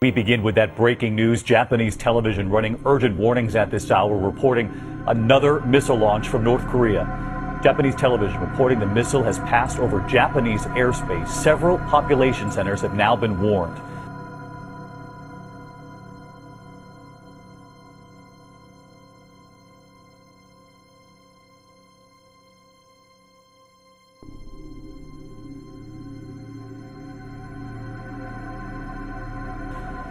We begin with that breaking news. Japanese television running urgent warnings at this hour, reporting another missile launch from North Korea. Japanese television reporting the missile has passed over Japanese airspace. Several population centers have now been warned.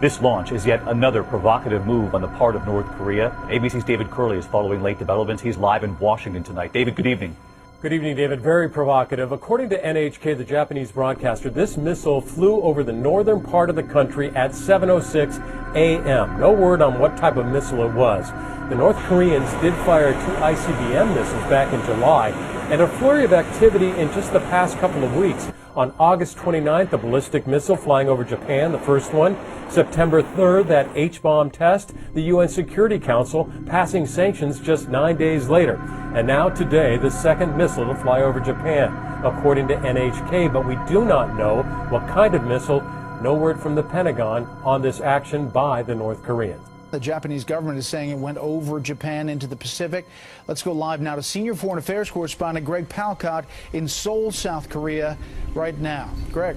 This launch is yet another provocative move on the part of North Korea. ABC's David Curley is following late developments. He's live in Washington tonight. David, good evening. Good evening, David. Very provocative. According to NHK, the Japanese broadcaster, this missile flew over the northern part of the country at 7:06 a.m. No word on what type of missile it was. The North Koreans did fire 2 ICBM missiles back in July, and a flurry of activity in just the past couple of weeks. On August 29th, a ballistic missile flying over Japan, the first one. September 3rd, that H-bomb test, the UN Security Council passing sanctions just 9 days later. And now today, the second missile to fly over Japan, according to NHK, but we do not know what kind of missile. No word from the Pentagon on this action by the North Koreans. The Japanese government is saying it went over Japan into the Pacific. Let's go live now to senior foreign affairs correspondent Greg Palcott in Seoul, South Korea right now. Greg.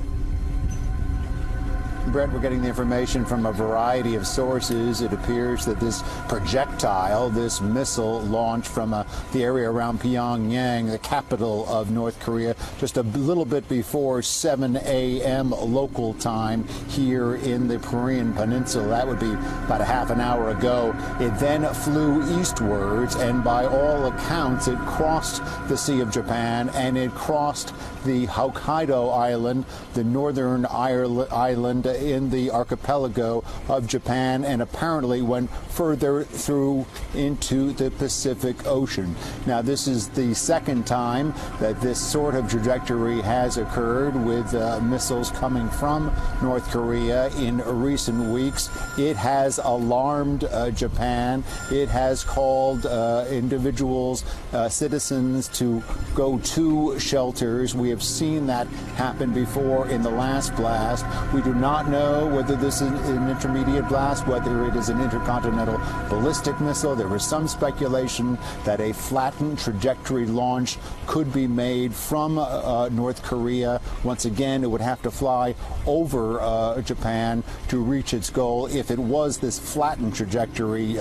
Brett, we're getting the information from a variety of sources. It appears that this projectile, this missile launched from the area around Pyongyang, the capital of North Korea, just a little bit before 7 a.m. local time here in the Korean Peninsula. That would be about a half an hour ago. It then flew eastwards, and by all accounts, it crossed the Sea of Japan, and it crossed the Hokkaido Island, the northern island in the archipelago of Japan, and apparently went further through into the Pacific Ocean. Now, this is the second time that this sort of trajectory has occurred with missiles coming from North Korea in recent weeks. It has alarmed Japan. It has called individuals, citizens, to go to shelters. We have seen that happen before in the last blast. We do not know whether this is an intermediate blast, whether it is an intercontinental ballistic missile. There was some speculation that a flattened trajectory launch could be made from North Korea. Once again, it would have to fly over Japan to reach its goal. If it was this flattened trajectory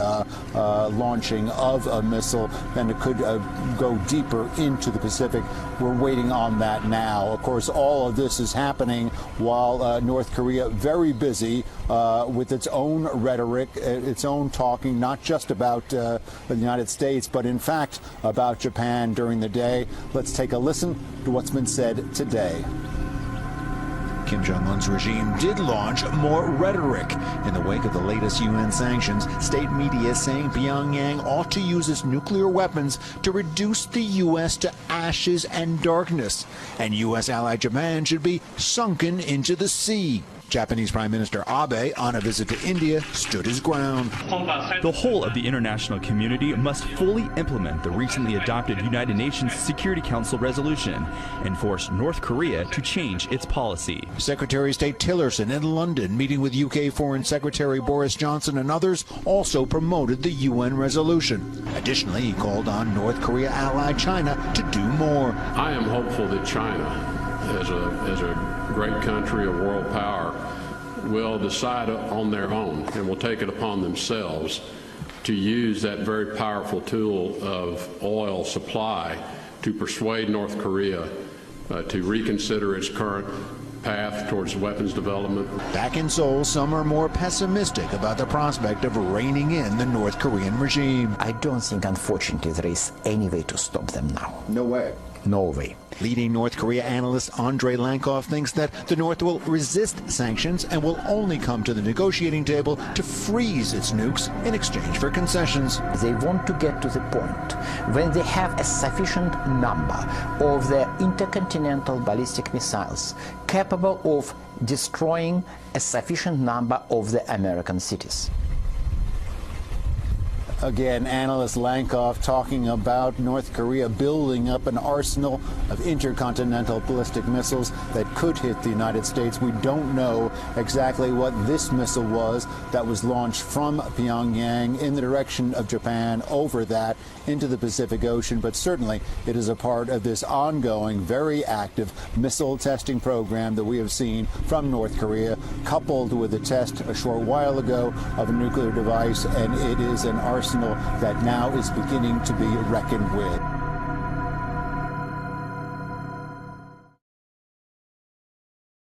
launching of a missile, then it could go deeper into the Pacific. We're waiting on that now. Of course, all of this is happening while North Korea very busy with its own rhetoric, its own talking, not just about the United States, but in fact about Japan during the day. Let's take a listen to what's been said today. Kim Jong-un's regime did launch more rhetoric in the wake of the latest UN sanctions. State media saying Pyongyang ought to use its nuclear weapons to reduce the U.S. to ashes and darkness, and U.S. ally Japan should be sunken into the sea. Japanese Prime Minister Abe, on a visit to India, stood his ground. The whole of the international community must fully implement the recently adopted United Nations Security Council resolution and force North Korea to change its policy. Secretary of State Tillerson in London, meeting with UK Foreign Secretary Boris Johnson and others, also promoted the UN resolution. Additionally, he called on North Korea ally China to do more. I am hopeful that China, as a great country, a world power, will decide on their own and will take it upon themselves to use that very powerful tool of oil supply to persuade North Korea to reconsider its current path towards weapons development. Back in Seoul, some are more pessimistic about the prospect of reining in the North Korean regime. I don't think, unfortunately, there is any way to stop them now. No way. No way. Leading North Korea analyst Andrei Lankov thinks that the North will resist sanctions and will only come to the negotiating table to freeze its nukes in exchange for concessions. They want to get to the point when they have a sufficient number of the intercontinental ballistic missiles capable of destroying a sufficient number of the American cities. Again, analyst Lankoff talking about North Korea building up an arsenal of intercontinental ballistic missiles that could hit the United States. We don't know exactly what this missile was that was launched from Pyongyang in the direction of Japan, over that into the Pacific Ocean, but certainly it is a part of this ongoing, very active missile testing program that we have seen from North Korea, coupled with a test a short while ago of a nuclear device, and it is an arsenal that now is beginning to be reckoned with.